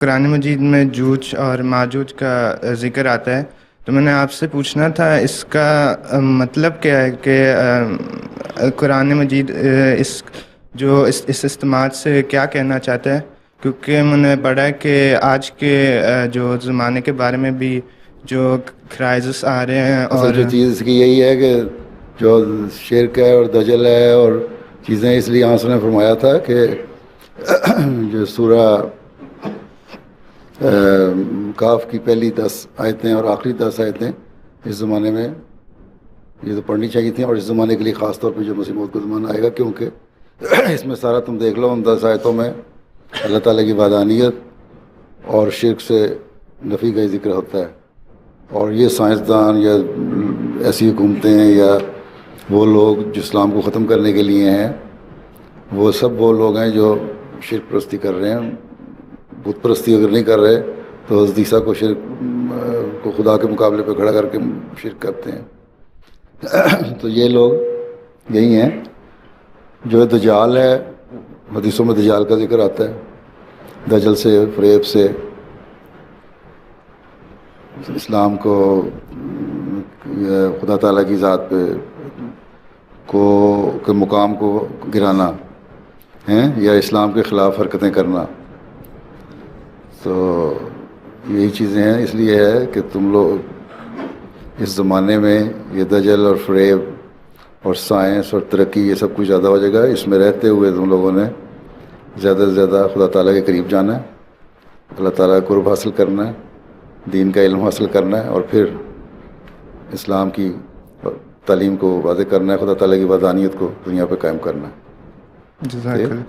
قرآن مجید میں جوج اور ماجوج کا ذکر آتا ہے، تو میں نے آپ سے پوچھنا تھا اس کا مطلب کیا ہے کہ قرآن مجید اس استعمال سے کیا کہنا چاہتا ہے، کیونکہ میں نے پڑھا ہے کہ آج کے جو زمانے کے بارے میں بھی جو کرائسس آ رہے ہیں اصل اور جو چیز اس کی یہی ہے کہ جو شرک ہے اور دجل ہے اور چیزیں، اس لیے آنسو نے فرمایا تھا کہ جو سورہ کاف کی پہلی 10 آیتیں اور آخری 10 آیتیں اس زمانے میں یہ تو پڑھنی چاہیے تھیں، اور اس زمانے کے لیے خاص طور پہ جو مسیح موعود کا زمانہ آئے گا، کیونکہ اس میں سارا تم دیکھ لو ان 10 آیتوں میں اللہ تعالیٰ کی وحدانیت اور شرک سے نفی کا ہی ذکر ہوتا ہے. اور یہ سائنسدان یا ایسی حکومتیں یا وہ لوگ جو اسلام کو ختم کرنے کے لیے ہیں، وہ سب وہ لوگ ہیں جو شرک پرستی کر رہے ہیں. بت پرستی اگر نہیں کر رہے تو حضرت عیسیٰ کو شرک کو خدا کے مقابلے پہ کھڑا کر کے شرک کرتے ہیں. تو یہ لوگ یہی ہیں. جو دجال ہے، حدیثوں میں دجال کا ذکر آتا ہے. دجل سے، فریب سے اسلام کو، خدا تعالیٰ کی ذات پہ کے مقام کو گرانا ہیں، یا اسلام کے خلاف حرکتیں کرنا. تو یہی چیزیں ہیں. اس لیے ہے کہ تم لوگ اس زمانے میں یہ دجل اور فریب اور سائنس اور ترقی یہ سب کچھ زیادہ ہو جائے گا. اس میں رہتے ہوئے تم لوگوں نے زیادہ سے زیادہ خدا تعالیٰ کے قریب جانا ہے، اللہ تعالیٰ کا قرب حاصل کرنا ہے، دین کا علم حاصل کرنا ہے، اور پھر اسلام کی تعلیم کو واضح کرنا ہے، خدا تعالیٰ کی وحدانیت کو دنیا پہ قائم کرنا ہے. جزاک اللہ.